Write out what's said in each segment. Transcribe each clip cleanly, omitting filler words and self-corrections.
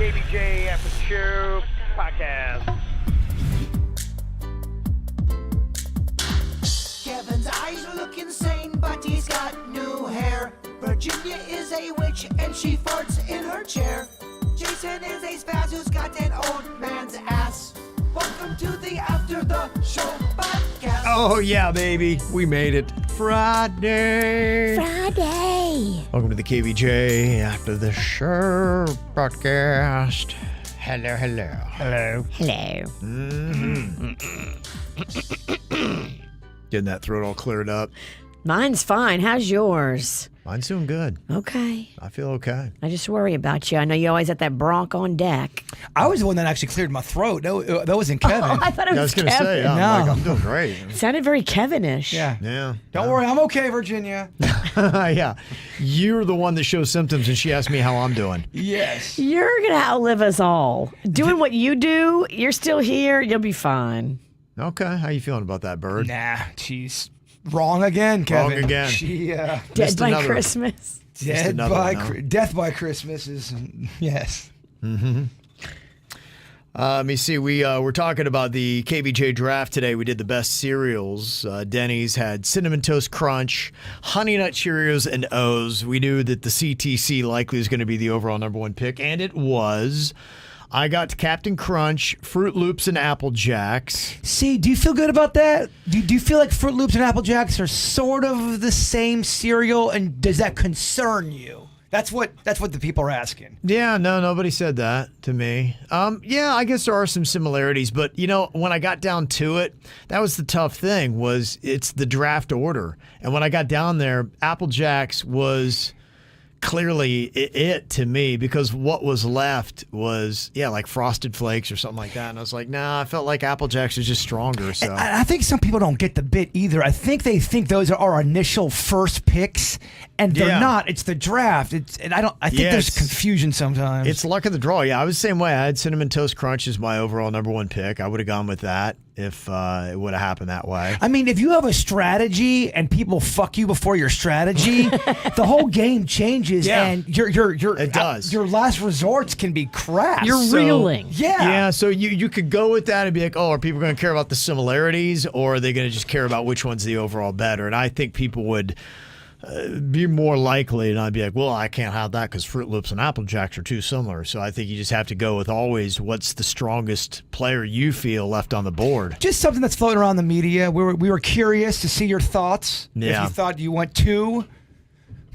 KVJ After Show podcast. Kevin's eyes look insane, but he's got new hair. Virginia is a witch, and she farts in her chair. Jason is a spaz who's got an old man's ass. Welcome to the After the Show podcast. Oh, yeah, baby. We made it. Friday. Welcome to the KVJ After the Show podcast. Hello. Getting that throat all cleared up. Mine's fine. How's yours? Mine's doing good. Okay. I feel okay. I just worry about you. I know you always at that bronc on deck. I was the one that actually cleared my throat. That wasn't Kevin. Oh, I thought it was I was going to Kevin. say, yeah, No. I'm doing great. It sounded very Kevinish. Yeah. Don't worry, I'm okay, Virginia. Yeah. You're the one that shows symptoms, and she asked me how I'm doing. Yes. You're going to outlive us all. Doing what you do, you're still here. You'll be fine. Okay. How you feeling about that, Bird? Nah, she's wrong again, Kevin. Wrong again. She Dead Missed by another- Christmas. death by Christmas is yes. Let me see. We're talking about the KVJ draft today. We did the best cereals. Denny's had Cinnamon Toast Crunch, Honey Nut Cheerios, and O's. We knew that the CTC likely was going to be the overall number one pick, and it was. I got Captain Crunch, Fruit Loops, and Apple Jacks. See, do you feel good about that? Do you feel like Fruit Loops and Apple Jacks are sort of the same cereal, and does that concern you? That's what the people are asking. Yeah, no, nobody said that to me. Yeah, I guess there are some similarities, but when I got down to it, that was the tough thing. Was it's the draft order, and when I got down there, Apple Jacks was clearly it to me, because what was left was like Frosted Flakes or something like that, and I was like, nah, I felt like Apple Jacks was just stronger. So I think some people don't get the bit either. I think they think those are our initial first picks, and they're not. It's the draft. I think there's confusion sometimes. It's luck of the draw. Yeah, I was the same way. I had Cinnamon Toast Crunch as my overall number one pick. I would have gone with that if it would have happened that way. I mean, if you have a strategy and people fuck you before your strategy, the whole game changes, and it does. Your last resorts can be crap. You're reeling. Yeah, so you could go with that and be like, oh, are people going to care about the similarities, or are they going to just care about which one's the overall better? And I think people would be more likely, and I'd be like, well, I can't have that because Fruit Loops and Apple Jacks are too similar. So I think you just have to go with always what's the strongest player you feel left on the board. Just something that's floating around the media. We were curious to see your thoughts. Yeah. If you thought you went too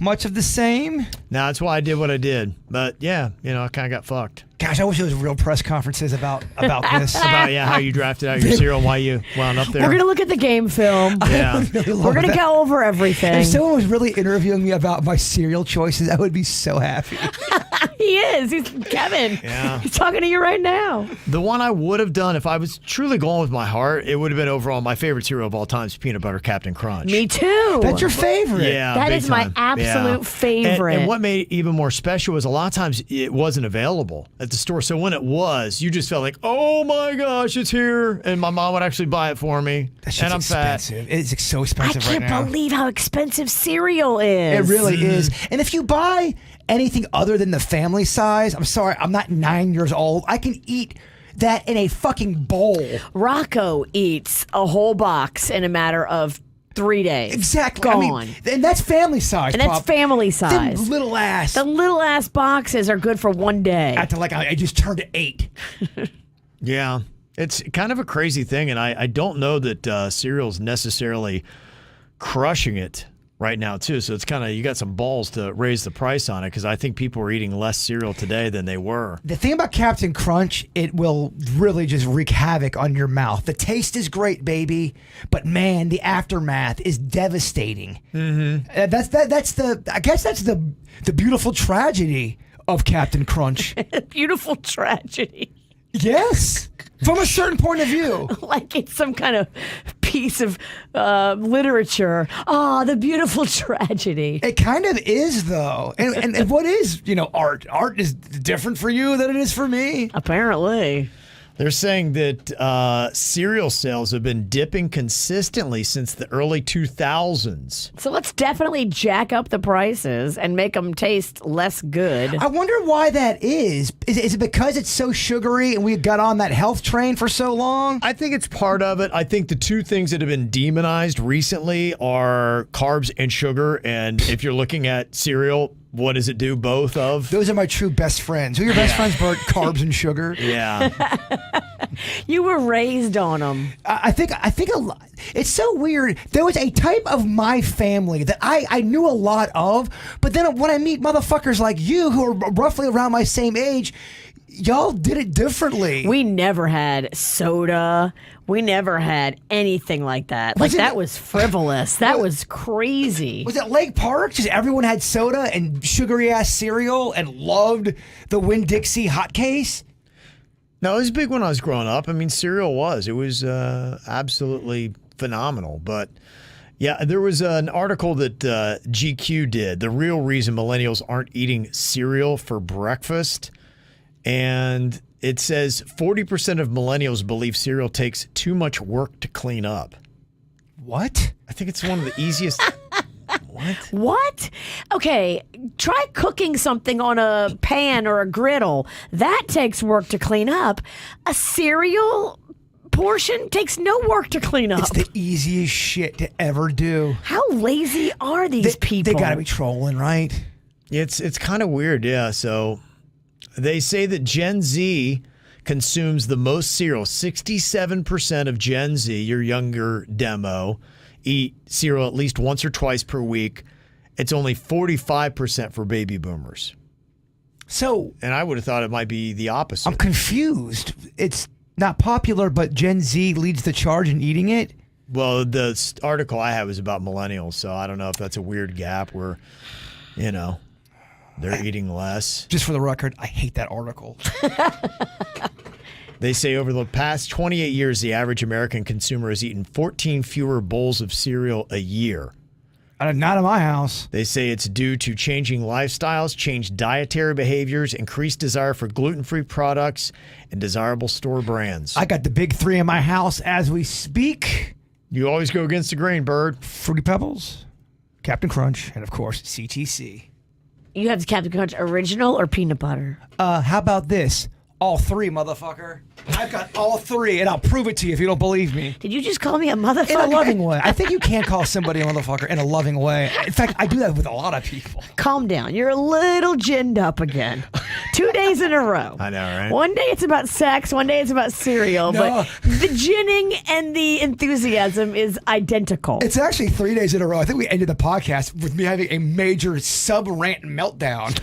much of the same. No, that's why I did what I did. But yeah, I kind of got fucked. Gosh, I wish there was real press conferences about this. About how you drafted out your cereal and why you wound up there. We're going to look at the game film. Yeah. We're going to go over everything. If someone was really interviewing me about my cereal choices, I would be so happy. He is. He's Kevin. Yeah. He's talking to you right now. The one I would have done if I was truly going with my heart, it would have been overall my favorite cereal of all time is Peanut Butter Captain Crunch. Me too. That's your favorite. Yeah, That big is my time. absolute favorite. And what made it even more special was a lot of times it wasn't available at the store. So when it was, you just felt like, oh my gosh, it's here. And my mom would actually buy it for me. That shit's and I'm expensive. It's so I expensive right can't now. believe how expensive cereal is. It really is. And if you buy anything other than the family size, I'm sorry, I'm not 9 years old. I can eat that in a fucking bowl. Rocco eats a whole box in a matter of 3 days. Exactly. Gone. I mean, and that's family size. And that's family size. Them little ass. The little ass boxes are good for one day. After I just turned 8. Yeah. It's kind of a crazy thing. And I don't know that cereal's necessarily crushing it right now, too. So it's kind of, you got some balls to raise the price on it, because I think people are eating less cereal today than they were. The thing about Captain Crunch, it will really just wreak havoc on your mouth. The taste is great, baby, but man, the aftermath is devastating. Mm-hmm. I guess that's the beautiful tragedy of Captain Crunch. Beautiful tragedy. Yes, from a certain point of view. Like it's some kind of piece of literature. Oh, the beautiful tragedy. It kind of is, though. And what is, art? Art is different for you than it is for me. Apparently. They're saying that cereal sales have been dipping consistently since the early 2000s. So let's definitely jack up the prices and make them taste less good. I wonder why that is. Is it because it's so sugary and we got on that health train for so long? I think it's part of it. I think the two things that have been demonized recently are carbs and sugar. And if you're looking at cereal, what does it do? Both of? Those are my true best friends. Who are your best friends, Bert? Carbs and sugar. Yeah. You were raised on them. I think a lot. It's so weird. There was a type of my family that I knew a lot of, but then when I meet motherfuckers like you who are roughly around my same age, y'all did it differently. We never had soda. We never had anything like that. That was frivolous. That was crazy. Was it Lake Park? Just everyone had soda and sugary ass cereal and loved the Winn-Dixie hot case? No, it was big when I was growing up. I mean, cereal was. It was absolutely phenomenal. But yeah, there was an article that GQ did. The real reason millennials aren't eating cereal for breakfast. And it says 40% of millennials believe cereal takes too much work to clean up. What? I think it's one of the easiest. What? Okay, try cooking something on a pan or a griddle. That takes work to clean up. A cereal portion takes no work to clean up. It's the easiest shit to ever do. How lazy are these people? They gotta be trolling, right? It's kind of weird, yeah. So they say that Gen Z consumes the most cereal. 67% of Gen Z, your younger demo, eat cereal at least once or twice per week. It's only 45% for baby boomers. So, and I would have thought it might be the opposite. I'm confused. It's not popular, but Gen Z leads the charge in eating it. Well, the article I have is about millennials, so I don't know if that's a weird gap where, they're eating less. Just for the record, I hate that article. They say over the past 28 years, the average American consumer has eaten 14 fewer bowls of cereal a year. Not in my house. They say it's due to changing lifestyles, changed dietary behaviors, increased desire for gluten-free products, and desirable store brands. I got the big three in my house as we speak. You always go against the grain, Bird. Fruity Pebbles, Captain Crunch, and of course, CTC. You have the Captain Crunch original or peanut butter? How about this? All three, motherfucker. I've got all three, and I'll prove it to you if you don't believe me. Did you just call me a motherfucker? In a loving way. I think you can call somebody a motherfucker in a loving way. In fact, I do that with a lot of people. Calm down. You're a little ginned up again. 2 days in a row. I know, right? One day it's about sex, one day it's about cereal, No. but the ginning and the enthusiasm is identical. It's actually 3 days in a row. I think we ended the podcast with me having a major sub-rant meltdown.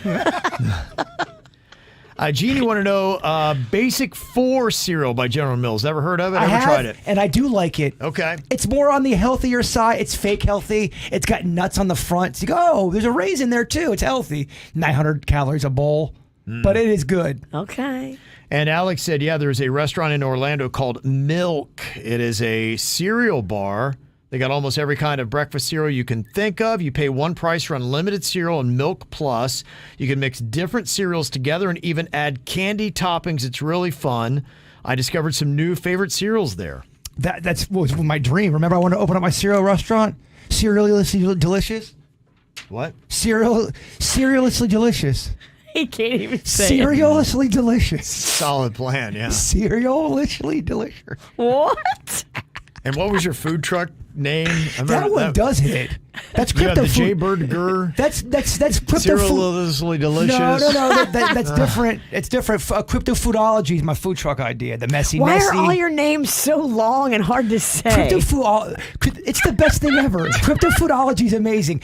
Gene, you want to know Basic 4 cereal by General Mills. Ever heard of it? I Ever have, tried it? and I do like it. Okay. It's more on the healthier side. It's fake healthy. It's got nuts on the front. So you go, oh, there's a raisin there too. It's healthy. 900 calories a bowl, but it is good. Okay. And Alex said, yeah, there's a restaurant in Orlando called Milk. It is a cereal bar. They got almost every kind of breakfast cereal you can think of. You pay one price for unlimited cereal and Milk Plus. You can mix different cereals together and even add candy toppings. It's really fun. I discovered some new favorite cereals there. That's was my dream. Remember, I wanted to open up my cereal restaurant. Cerealously delicious. What? Cerealously delicious. He can't even say it. Cerealously delicious. Solid plan, yeah. Cerealously delicious. What? And what was your food truck name? That one does hit. That's You have crypto the food. Jaybird Gur. That's crypto food. Cerealously delicious. No. That's different. It's different. Crypto foodology is my food truck idea. The messy. Why are all your names so long and hard to say? Crypto food? It's the best thing ever. Crypto foodology is amazing.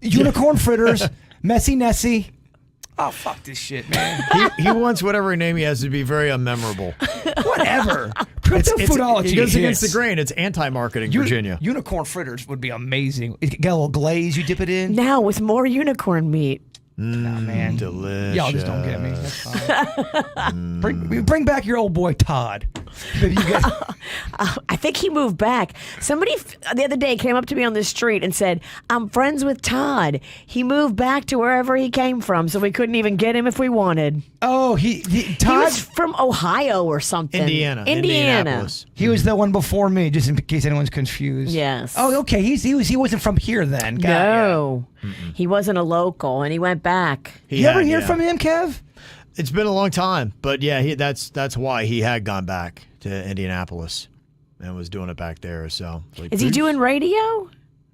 Unicorn fritters, messy Nessie. Oh, fuck this shit, man. He wants whatever name he has to be very unmemorable. Whatever. Crypto foodology. He goes against the hits. grain. It's anti-marketing, Virginia. Unicorn fritters would be amazing. It got a little glaze you dip it in. Now with more unicorn meat. Nah, man. Delicious. Y'all just don't get me. That's fine. Bring back your old boy Todd. Maybe you guys. I think he moved back. Somebody the other day came up to me on the street and said, I'm friends with Todd. He moved back to wherever he came from, so we couldn't even get him if we wanted. Oh, He Todd. was from Ohio or something. Indiana. Indianapolis. He was the one before me, just in case anyone's confused. Yes. Oh, okay. He wasn't from here then. Got it. No. He wasn't a local, and he went back. You ever hear from him, Kev? It's been a long time, but yeah, that's why he had gone back to Indianapolis and was doing it back there. So, Is he doing radio?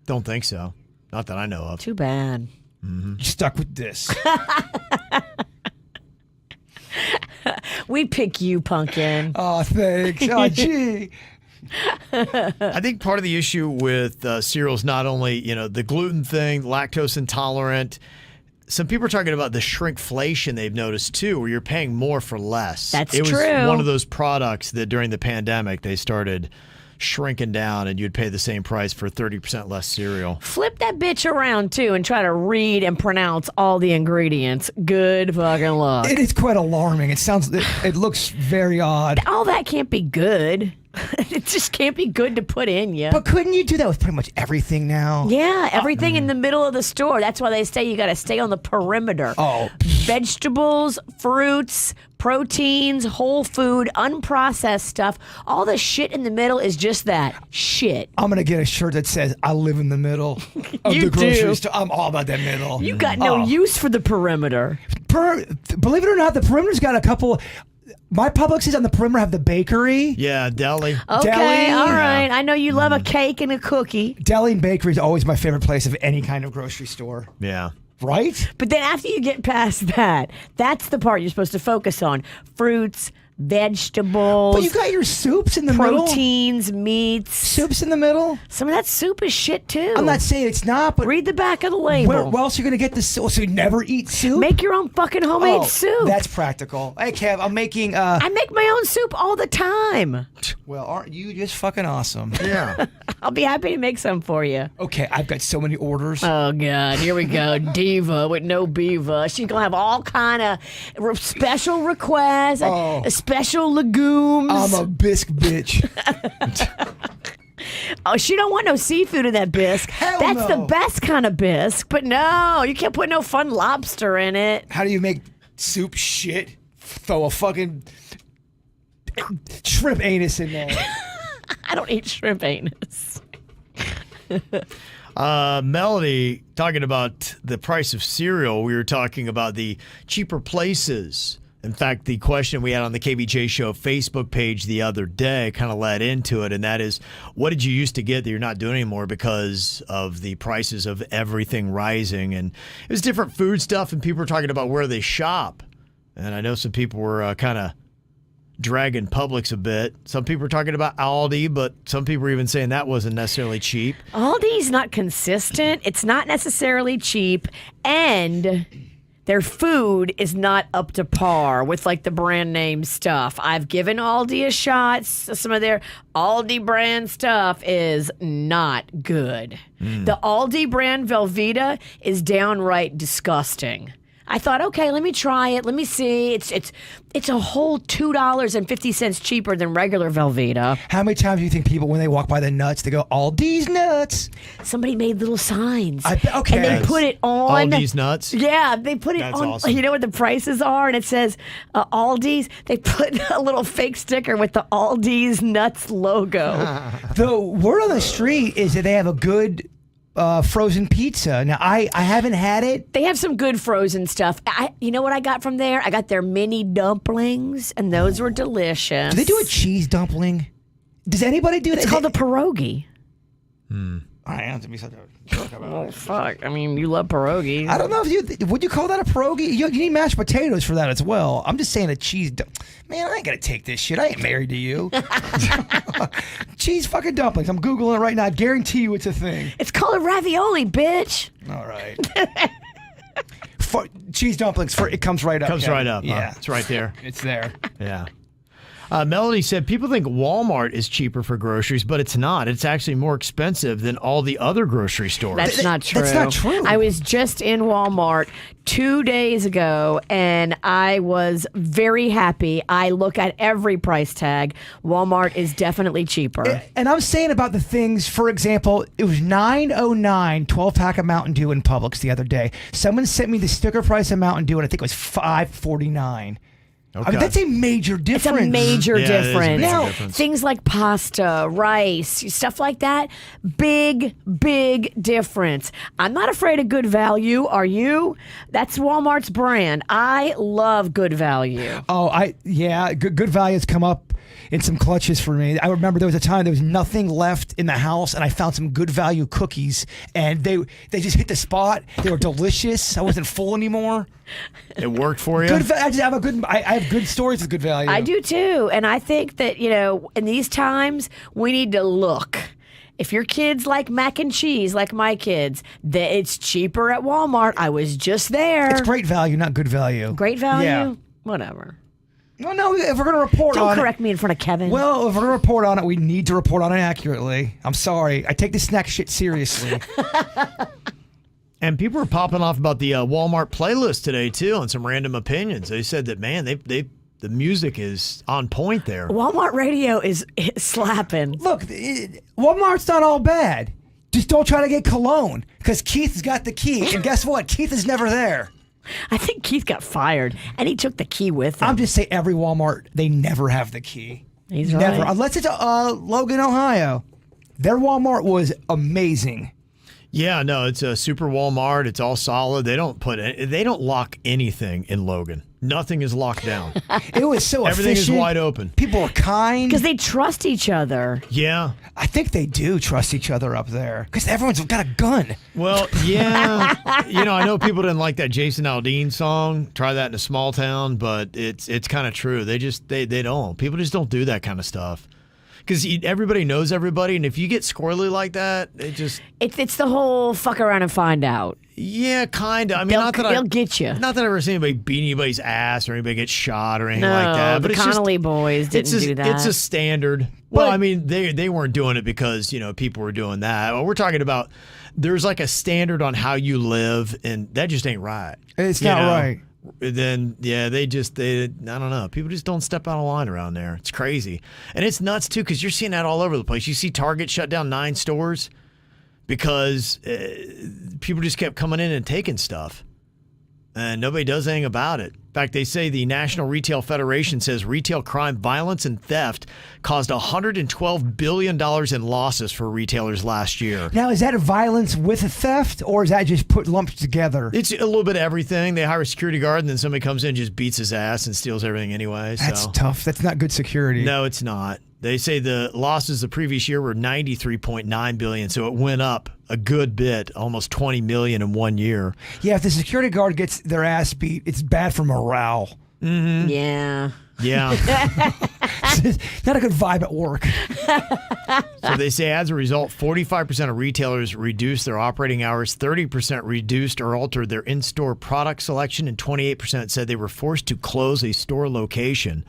Don't think so. Not that I know of. Too bad. You stuck with this. We'd pick you, Pumpkin. Oh, thanks. Oh, gee. I think part of the issue with cereal is not only the gluten thing, lactose intolerant. Some people are talking about the shrinkflation they've noticed too, where you're paying more for less. That's It was true. one of those products that during the pandemic they started shrinking down, and you'd pay the same price for 30% less cereal. Flip that bitch around too and try to read and pronounce all the ingredients. Good fucking luck. It is quite alarming. It looks very odd. All that can't be good. It just can't be good to put in you. But couldn't you do that with pretty much everything now? Yeah, everything in the middle of the store. That's why they say you got to stay on the perimeter. Oh. Vegetables, fruits, proteins, whole food, unprocessed stuff. All the shit in the middle is just that shit. I'm going to get a shirt that says, I live in the middle of You the grocery do. store. I'm all about that middle. You got no use for the perimeter. Believe it or not, the perimeter's got a couple. My Publix on the perimeter have the bakery. Yeah, deli. Okay, Deli. all right. I know you love a cake and a cookie. Deli and bakery is always my favorite place of any kind of grocery store. Yeah. Right? But then after you get past that, that's the part you're supposed to focus on. Fruits, vegetables. But you got your soups in the middle. proteins, meats. Soups in the middle. Some of that soup is shit too. I'm not saying it's not, but Read the back of the label. where else are you going to get the soup? So you never eat soup? Make your own fucking homemade soup. That's practical. Hey, Kev, I'm making. I make my own soup all the time. Well, aren't you just fucking awesome? Yeah. I'll be happy to make some for you. Okay, I've got so many orders. Oh God, here we go. Diva with no beaver. She's gonna have all kind of special requests, special legumes. I'm a bisque bitch. Oh, she don't want no seafood in that bisque. Hell That's no. the best kind of bisque. But no, you can't put no fun lobster in it. How do you make soup shit? Throw a fucking shrimp anus in there. I don't eat shrimp anus. Melody, talking about the price of cereal, we were talking about the cheaper places. In fact, the question we had on the KVJ Show Facebook page the other day kind of led into it, and that is, what did you used to get that you're not doing anymore because of the prices of everything rising? And it was different food stuff, and people were talking about where they shop. And I know some people were kind of dragging Publix a bit. Some people were talking about Aldi, but some people were even saying that wasn't necessarily cheap. Aldi's not consistent. It's not necessarily cheap, and their food is not up to par with like the brand name stuff. I've given Aldi a shot. Some of their Aldi brand stuff is not good. The Aldi brand Velveeta is downright disgusting. I thought, okay, let me try it. Let me see. It's a whole $2.50 cheaper than regular Velveeta. How many times do you think people, when they walk by the nuts, they go, all these nuts? Somebody made little signs. Okay. And they put it on. Aldi's nuts? Yeah, they put it That's on. awesome. You know what the prices are? And it says Aldi's. They put a little fake sticker with the Aldi's nuts logo. The word on the street is that they have a good frozen pizza. Now, I haven't had it. They have some good frozen stuff. You know what I got from there? I got their mini dumplings, and those were delicious. Do they do a cheese dumpling? Does anybody do that? It's called a pierogi. I have to be such a jerk about Oh, it. fuck. I mean, you love pierogi. I don't know if would you call that a pierogi? You need mashed potatoes for that as well. I'm just saying a cheese. Man, I ain't gonna take this shit. I ain't married to you. Cheese fucking dumplings. I'm googling it right now. I guarantee you it's a thing. It's called a ravioli, bitch. All right. Cheese dumplings. It comes right up. Comes Kevin. right up. Yeah, Huh? It's right there. it's there. Yeah. Melody said people think Walmart is cheaper for groceries, but it's not. It's actually more expensive than all the other grocery stores. That's not true. That's not true. I was just in Walmart 2 days ago, and I was very happy. I look at every price tag. Walmart is definitely cheaper. And I'm saying about the things, for example, it was $9.09 12-pack of Mountain Dew in Publix the other day. Someone sent me the sticker price of Mountain Dew, and I think it was $5.49. Okay. I mean, that's a major It's difference. a major Yeah, it is a difference. major Now, difference. things like pasta, rice, stuff like that, big difference. I'm not afraid of Good Value. Are you? That's Walmart's brand. I love Good Value. Oh, good value has come up in some clutches for me. I remember there was a time there was nothing left in the house, and I found some Good Value cookies, and they just hit the spot. They were delicious. I wasn't full anymore. It worked for you? I have good stories with Good Value. I do too. And I think that, in these times, we need to look. If your kids like mac and cheese, like my kids, it's cheaper at Walmart. I was just there. It's great value, not good value. Great value? Yeah. Whatever. No, if we're going to report Don't on correct me in front of Kevin. Well, if we're going to report on it, we need to report on it accurately. I'm sorry. I take this snack shit seriously. And people were popping off about the Walmart playlist today, too, on some random opinions. They said that, man, the music is on point there. Walmart radio is slapping. Look, Walmart's not all bad. Just don't try to get cologne, because Keith's got the key. And guess what? Keith is never there. I think Keith got fired, and he took the key with him. I'm just saying, every Walmart, they never have the key. He's never. right. Unless it's Logan, Ohio. Their Walmart was amazing. Yeah, no, it's a super Walmart. It's all solid. They don't lock anything in Logan. Nothing is locked down. It was so Everything efficient. is wide open. People are kind. Because they trust each other. Yeah. I think they do trust each other up there, because everyone's got a gun. Well, yeah. I know people didn't like that Jason Aldean song. Try that in a small town, but it's kind of true. They don't. People just don't do that kind of stuff. Because everybody knows everybody, and if you get squirrely like that, It's the whole fuck around and find out. Yeah, kind of. I mean, They'll get you. Not that I've ever seen anybody beat anybody's ass or anybody get shot or anything No, like that. But the it's just, Connolly boys didn't do that. It's a standard. Well, I mean, they weren't doing it because people were doing that. Well, we're talking about there's like a standard on how you live, and that just ain't right. It's not right. Then I don't know. People just don't step out of line around there. It's crazy, and it's nuts too because you're seeing that all over the place. You see Target shut down 9 stores because people just kept coming in and taking stuff, and nobody does anything about it. In fact, they say the National Retail Federation says retail crime, violence, and theft caused $112 billion in losses for retailers last year. Now, is that violence with a theft, or is that just put lumped together? It's a little bit of everything. They hire a security guard, and then somebody comes in and just beats his ass and steals everything anyway. That's tough. That's not good security. No, it's not. They say the losses the previous year were $93.9 billion, so it went up a good bit, almost $20 million in 1 year. Yeah, if the security guard gets their ass beat, it's bad for morale. Mm-hmm. Yeah. Yeah. Not a good vibe at work. So they say as a result, 45% of retailers reduced their operating hours, 30% reduced or altered their in-store product selection, and 28% said they were forced to close a store location.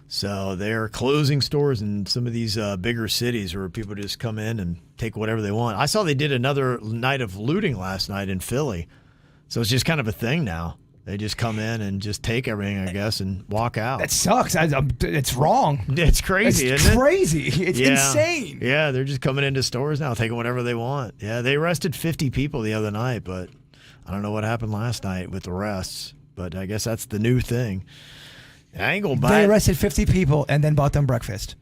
So they're closing stores in some of these bigger cities where people just come in and take whatever they want. I saw they did another night of looting last night in Philly. So it's just kind of a thing now. They just come in and just take everything, I guess, and walk out. That sucks. It's wrong. It's crazy, It's isn't it? crazy. It's insane. Yeah, they're just coming into stores now, taking whatever they want. Yeah, they arrested 50 people the other night, but I don't know what happened last night with arrests. But I guess that's the new thing. I ain't gonna buy They it. arrested 50 people and then bought them breakfast.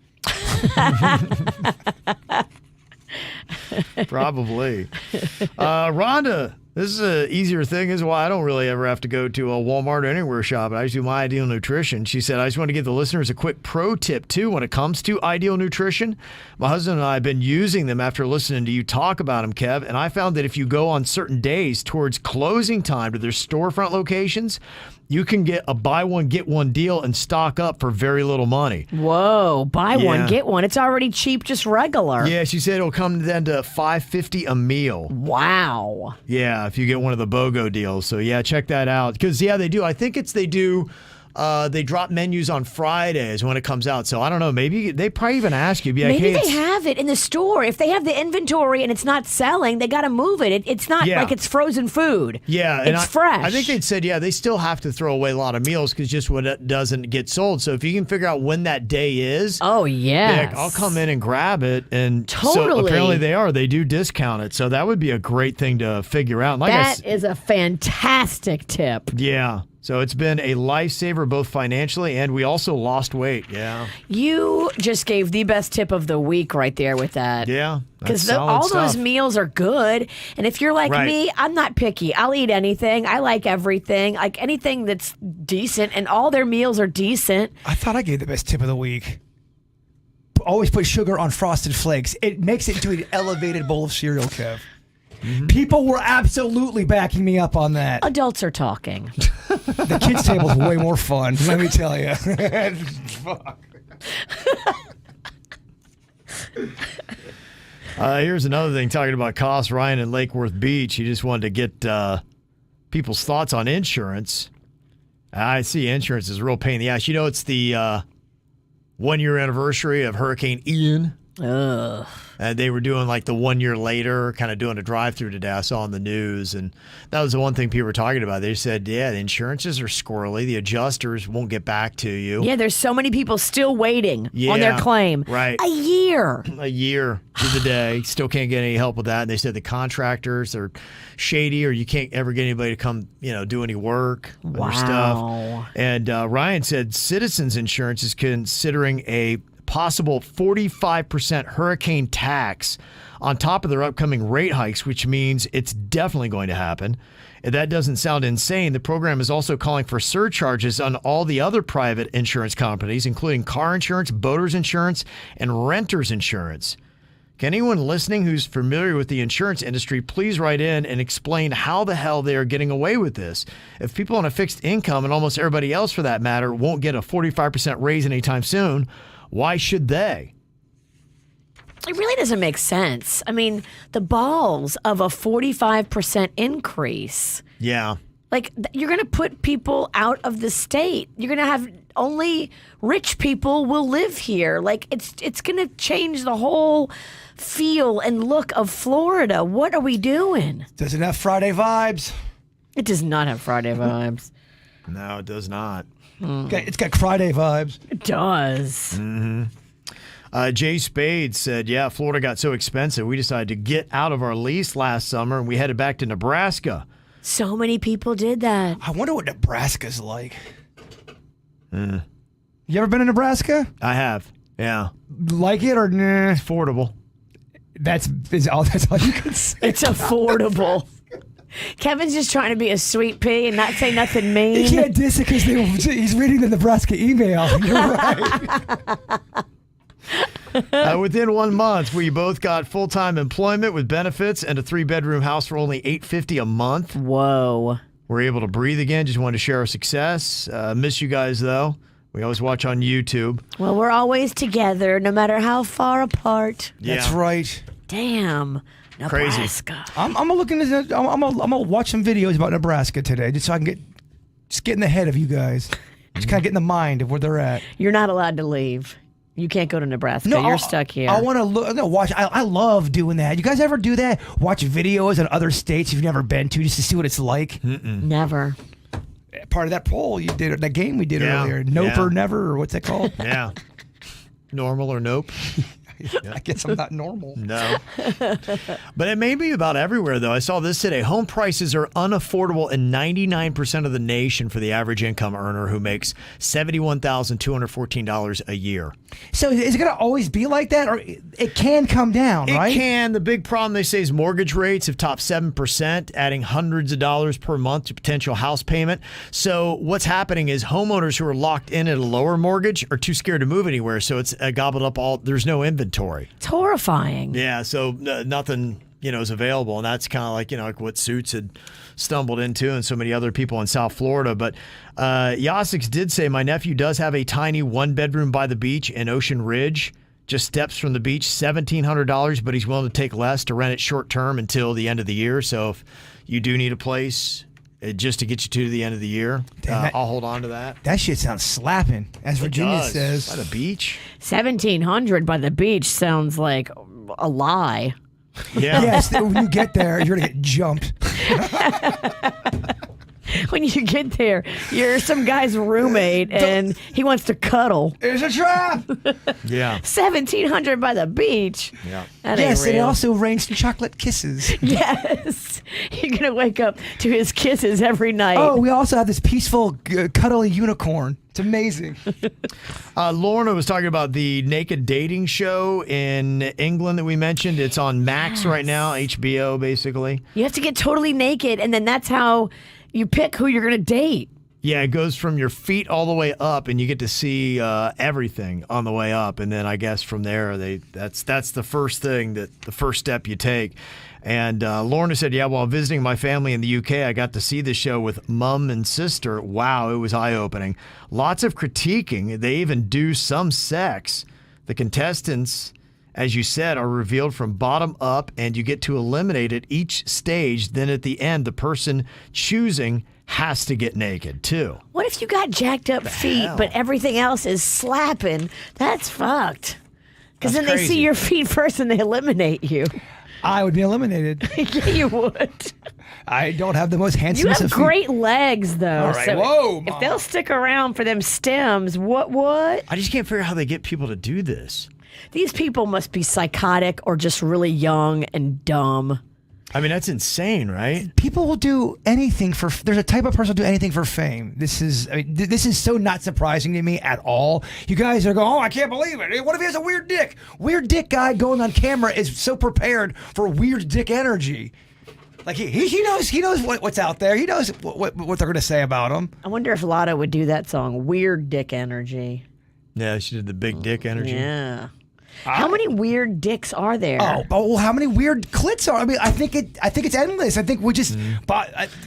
Probably. Rhonda, this is an easier thing. This is why I don't really ever have to go to a Walmart or anywhere shop. I just do My Ideal Nutrition. She said, I just want to give the listeners a quick pro tip, too, when it comes to Ideal Nutrition. My husband and I have been using them after listening to you talk about them, Kev, and I found that if you go on certain days towards closing time to their storefront locations, you can get a buy one, get one deal and stock up for very little money. Whoa, buy Yeah. one, get one. It's already cheap, just regular. Yeah, she said it'll come then to $5.50 a meal. Wow. Yeah, if you get one of the BOGO deals. So, yeah, check that out. Because, yeah, they do. I think they do They drop menus on Fridays when it comes out. So I don't know. Maybe they probably even ask you. Be like, Maybe hey, they have it in the store. If they have the inventory and it's not selling, they got to move it. It's not like it's frozen food. Yeah. And it's fresh. I think they'd said, they still have to throw away a lot of meals because just when it doesn't get sold. So if you can figure out when that day is, oh, yeah. I'll come in and grab it. And totally. So apparently they do discount it. So that would be a great thing to figure out. Like that is a fantastic tip. Yeah. So it's been a lifesaver both financially and we also lost weight. Yeah. You just gave the best tip of the week right there with that. Yeah. Because all those meals are good. And if you're like me, I'm not picky. I'll eat anything. I like everything. Like anything that's decent. And all their meals are decent. I thought I gave the best tip of the week. Always put sugar on Frosted Flakes. It makes it into an elevated bowl of cereal, Kev. Mm-hmm. People were absolutely backing me up on that. Adults are talking. The kids' table's way more fun, let me tell you. Fuck. Here's another thing, talking about costs. Ryan in Lake Worth Beach, he just wanted to get people's thoughts on insurance. I see insurance is a real pain in the ass. You know, it's the 1 year anniversary of Hurricane Ian. Ugh. And they were doing like the 1 year later, kind of doing a drive-through today. I saw on the news, and that was the one thing people were talking about. They said, the insurances are squirrely. The adjusters won't get back to you. Yeah, there's so many people still waiting on their claim. Right. A year To the day. Still can't get any help with that. And they said the contractors are shady, or you can't ever get anybody to come, do any work on your stuff. And Ryan said Citizens Insurance is considering a possible 45% hurricane tax on top of their upcoming rate hikes, which means it's definitely going to happen. If that doesn't sound insane, the program is also calling for surcharges on all the other private insurance companies, including car insurance, boaters insurance, and renters insurance. Can anyone listening who's familiar with the insurance industry please write in and explain how the hell they are getting away with this? If people on a fixed income, and almost everybody else for that matter, won't get a 45% raise anytime soon, why should they? It really doesn't make sense. I mean, the balls of a 45% increase. Yeah. Like, you're going to put people out of the state. You're going to have only rich people will live here. Like, it's going to change the whole feel and look of Florida. What are we doing? Doesn't have Friday vibes. It does not have Friday vibes. No, it does not. It's got Friday vibes. It does. Mm-hmm. Jay Spade said, Florida got so expensive, we decided to get out of our lease last summer, and we headed back to Nebraska. So many people did that. I wonder what Nebraska's like. You ever been to Nebraska? I have, yeah. Like it or nah? It's affordable. That's all you can say. It's affordable. Kevin's just trying to be a sweet pea and not say nothing mean. He can't diss it because he's reading the Nebraska email. You're right. Within 1 month, we both got full-time employment with benefits and a 3-bedroom house for only $850 a month. Whoa. We're able to breathe again. Just wanted to share our success. Miss you guys, though. We always watch on YouTube. Well, we're always together, no matter how far apart. Yeah. That's right. Damn. Crazy. Nebraska. I'm gonna look into this. I'm gonna watch some videos about Nebraska today, just so I can get in the head of you guys. Just kind of get in the mind of where they're at. You're not allowed to leave. You can't go to Nebraska. No, you're stuck here. I want to look. No, watch. I love doing that. You guys ever do that? Watch videos in other states you've never been to, just to see what it's like. Never. Part of that poll you did, that game we did earlier. Nope or never, or what's that called? Yeah. Normal or nope. I guess I'm not normal. No. But it may be about everywhere, though. I saw this today. Home prices are unaffordable in 99% of the nation for the average income earner who makes $71,214 a year. So is it going to always be like that? Or it can come down, right? It can. The big problem, they say, is mortgage rates have topped 7%, adding hundreds of dollars per month to potential house payment. So what's happening is homeowners who are locked in at a lower mortgage are too scared to move anywhere. So it's gobbled up there's no inventory. It's horrifying. Yeah, so nothing, is available, and that's kind of like what Suits had stumbled into, and so many other people in South Florida. But Yasix did say, my nephew does have a tiny 1-bedroom by the beach in Ocean Ridge, just steps from the beach, $1,700, but he's willing to take less to rent it short term until the end of the year. So if you do need a place just to get you to the end of the year. I'll hold on to that. That shit sounds slapping, as Virginia Does. says. By the beach. 1,700 by the beach sounds like a lie. Yeah. Yes, when you get there, you're going to get jumped. When you get there, you're some guy's roommate and he wants to cuddle. It's a trap. Yeah. 1,700 by the beach. Yeah. That ain't Yes, and it real. also rains chocolate kisses. Yes. You're going to wake up to his kisses every night. Oh, we also have this peaceful, cuddly unicorn. It's amazing. Lorna was talking about the naked dating show in England that we mentioned. It's on Max right now, HBO basically. You have to get totally naked, and then that's how you pick who you're going to date. Yeah, it goes from your feet all the way up, and you get to see everything on the way up. And then I guess from there, that's the first thing, the first step you take. And Lorna said, yeah, while visiting my family in the UK, I got to see the show with mom and sister. Wow, it was eye-opening. Lots of critiquing. They even do some sex. The contestants, as you said, are revealed from bottom up, and you get to eliminate at each stage. Then at the end, the person choosing has to get naked, too. What if you got jacked up feet, hell? but everything else is slapping? That's fucked. Because then That's they see crazy. your feet first and they eliminate you. I would be eliminated. Yeah, you would. I don't have the most You handsomest have of feet. great legs, though. All right, so whoa, if Mama. they'll stick around for them stems, what? I just can't figure out how they get people to do this. These people must be psychotic or just really young and dumb. I mean, that's insane, right? People will do anything for. There's a type of person who'll do anything for fame. This is so not surprising to me at all. You guys are going, oh, I can't believe it. What if he has a weird dick? Weird dick guy going on camera is so prepared for weird dick energy. Like he knows what's out there. He knows what they're going to say about him. I wonder if Lotta would do that song, Weird Dick Energy. Yeah, she did the big dick energy. Yeah. How many weird dicks are there? Oh, how many weird clits are? I mean, I think it's endless. I think we just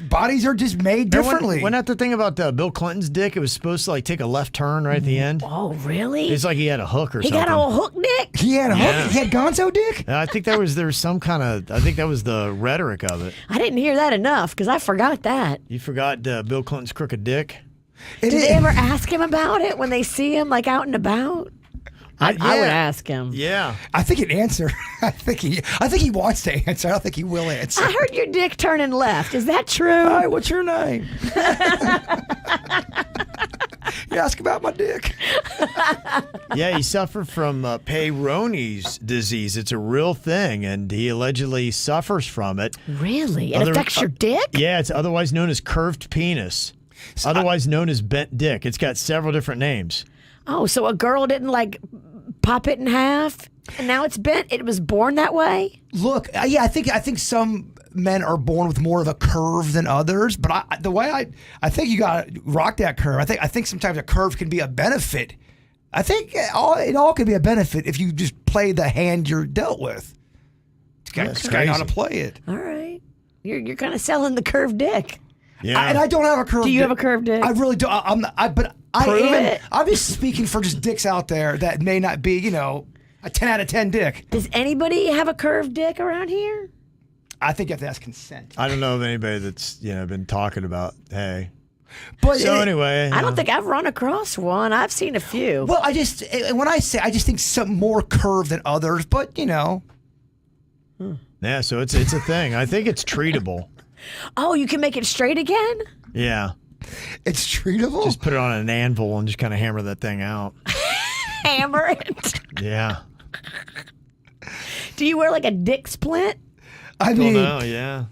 bodies are just made differently. Wasn't that the thing about Bill Clinton's dick? It was supposed to like take a left turn right at the end. Oh, really? It's like he had a hook or He something. got a hook dick? He had a hook. He had Gonzo dick. I think there was some kind of. I think that was the rhetoric of it. I didn't hear that enough because I forgot that. You forgot Bill Clinton's crooked dick. It Did is- they ever ask him about it when they see him like out and about? I would ask him. Yeah. I think he'd answer. I think he wants to answer. I don't think he will answer. I heard your dick turning left. Is that true? Hi, what's your name? You ask about my dick. Yeah, he suffered from Peyronie's disease. It's a real thing, and he allegedly suffers from it. Really? It Other- affects your dick? Yeah, it's otherwise known as curved penis, otherwise known as bent dick. It's got several different names. Oh, so a girl didn't like pop it in half and now it's bent? It was born that way? Look, yeah, I think some men are born with more of a curve than others, but I think you got to rock that curve. I think sometimes a curve can be a benefit. I think it all can be a benefit if you just play the hand you're dealt with. That's Just gotta know how to crazy. play it. All right. You're kind of selling the curved dick. Yeah. And I don't have a curve. Do you have a curved dick? I really do. Prove it. I'm just speaking for just dicks out there that may not be, a 10 out of 10 dick. Does anybody have a curved dick around here? I think you have to ask consent. I don't know of anybody that's been talking about, hey. But So anyway, I don't think I've run across one. I've seen a few. Well, I just think some more curved than others, but yeah. So it's a thing. I think it's treatable. Oh, you can make it straight again? Yeah. it's treatable. Just put it on an anvil and just kind of hammer that thing out. Hammer it. Yeah. Do you wear like a dick splint? I Don't mean, know. Yeah.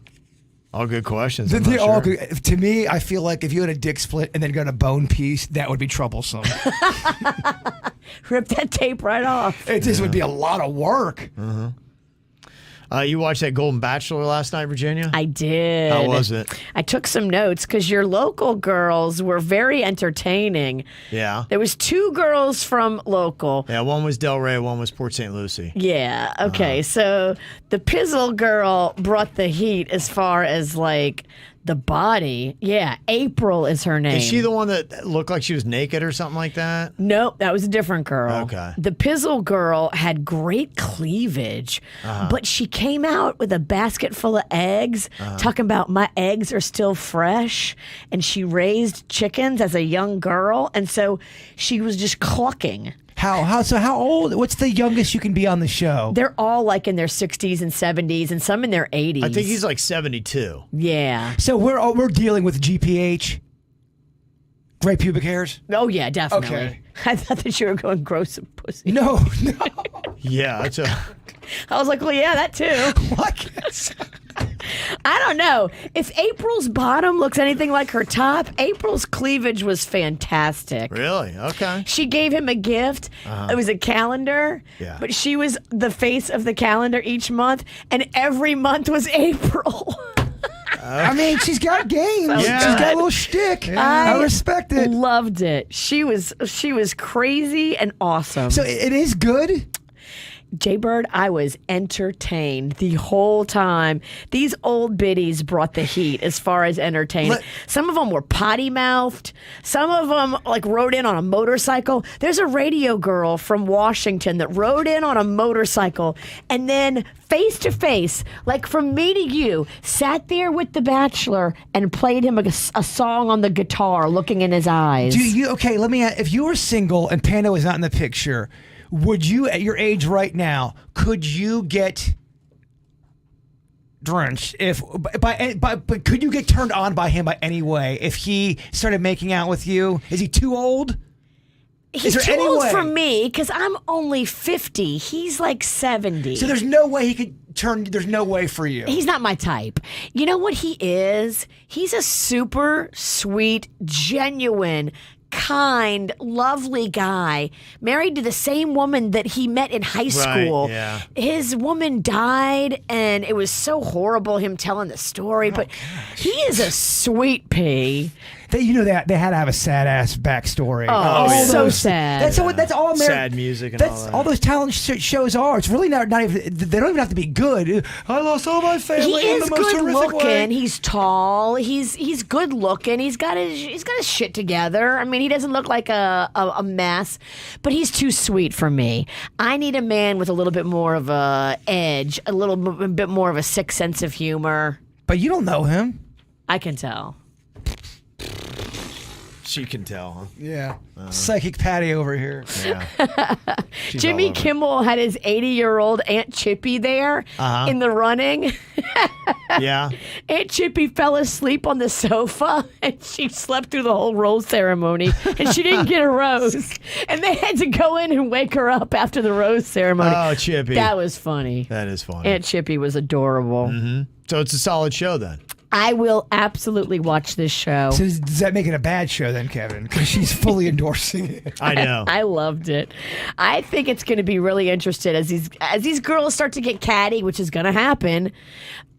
All good questions. I'm they're not all sure. good. To me, I feel like if you had a dick split and then got a bone piece, that would be troublesome. Rip that tape right off. It just would be a lot of work. You watched that Golden Bachelor last night, Virginia? I did. How was it? I took some notes because your local girls were very entertaining. Yeah. There was 2 girls from local. Yeah, one was Del Rey, one was Port St. Lucie. Yeah. Okay. So the Pizzle girl brought the heat as far as like The body, yeah. April is her name. Is she the one that looked like she was naked or something like that? Nope, that was a different girl. Okay. The Pizzle girl had great cleavage, but she came out with a basket full of eggs, talking about my eggs are still fresh, and she raised chickens as a young girl, and so she was just clucking. How old? What's the youngest you can be on the show? They're all like in their 60s and 70s, and some in their 80s. I think he's like 72. Yeah. So we're dealing with GPH. Great pubic hairs? Oh, yeah, definitely. Okay. I thought that you were going gross some pussy. No. Yeah, that's a. I was like, well, yeah, that too. What? I don't know. If April's bottom looks anything like her top, April's cleavage was fantastic. Really? Okay. She gave him a gift. It was a calendar. Yeah. But she was the face of the calendar each month, and every month was April. I mean, she's got game. Yeah. She's got a little shtick. I respect it. Loved it. She was crazy and awesome. So it is good? Jay Bird, I was entertained the whole time. These old biddies brought the heat as far as entertainment. Some of them were potty mouthed. Some of them like rode in on a motorcycle. There's a radio girl from Washington that rode in on a motorcycle and then face to face, like from me to you, sat there with the Bachelor and played him a song on the guitar, looking in his eyes. Okay, let me ask, if you were single and Panda was not in the picture, would you, at your age right now, could you get drenched but could you get turned on by him by any way if he started making out with you? Is he too old? He's too old for me because I'm only 50. He's like 70. So there's no way he could turn. There's no way for you. He's not my type. You know what he is? He's a super sweet, genuine, kind, lovely guy, married to the same woman that he met in high school. Right, yeah. His woman died, and it was so horrible him telling the story, but he is a sweet pea. They had to have a sad ass backstory. Oh, yeah. so sad. That's all Sad music and that's all that. all those talent shows are. It's really not even. They don't even have to be good. I lost all my family He in is the most good horrific looking. way. He's tall. He's good looking. He's got his shit together. I mean, he doesn't look like a mess, but he's too sweet for me. I need a man with a little bit more of a edge, a little bit more of a sick sense of humor. But you don't know him. I can tell. She can tell, huh? Yeah. Psychic Patty over here. Yeah. She's Jimmy all over. Kimmel had his 80-year-old Aunt Chippy there in the running. Yeah. Aunt Chippy fell asleep on the sofa, and she slept through the whole rose ceremony, and she didn't get a rose. And they had to go in and wake her up after the rose ceremony. Oh, Chippy. That was funny. That is funny. Aunt Chippy was adorable. So it's a solid show then. I will absolutely watch this show. So does that make it a bad show then, Kevin? Because she's fully endorsing it. I know. I loved it. I think it's going to be really interesting as these girls start to get catty, which is going to happen.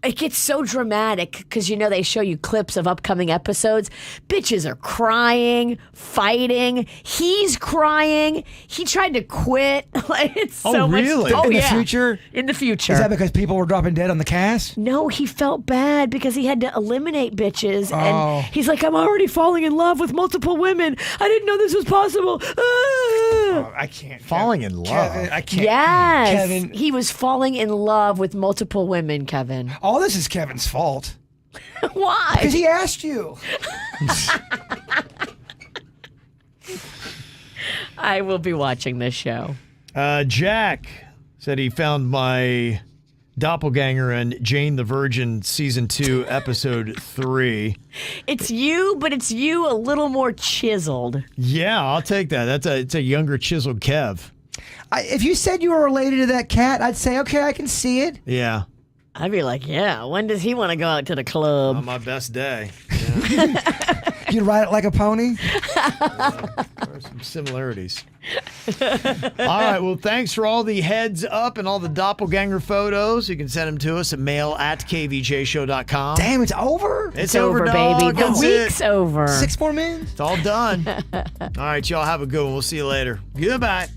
It gets so dramatic because, they show you clips of upcoming episodes. Bitches are crying, fighting. He's crying. He tried to quit. It's so much. really? Oh, In the yeah. future? In the future. Is that because people were dropping dead on the cast? No, he felt bad because he had to eliminate bitches. Oh. And he's like, I'm already falling in love with multiple women. I didn't know this was possible. Ah. Oh, I can't. Falling in love. Kevin, I can't. Yes. Kevin. He was falling in love with multiple women, Kevin. All this is Kevin's fault. Why? Because he asked you. I will be watching this show. Jack said he found my doppelganger in Jane the Virgin Season 2, Episode 3. It's you, but it's you a little more chiseled. Yeah, I'll take that. It's a younger chiseled Kev. If you said you were related to that cat, I'd say, okay, I can see it. Yeah. I'd be like, yeah, when does he want to go out to the club? On my best day. You'd ride it like a pony? There are some similarities. All right, well, thanks for all the heads up and all the doppelganger photos. You can send them to us at mail@kvjshow.com. Damn, it's over? It's over, dog. baby. The That's week's it. over. 6 more minutes? It's all done. All right, y'all have a good one. We'll see you later. Goodbye.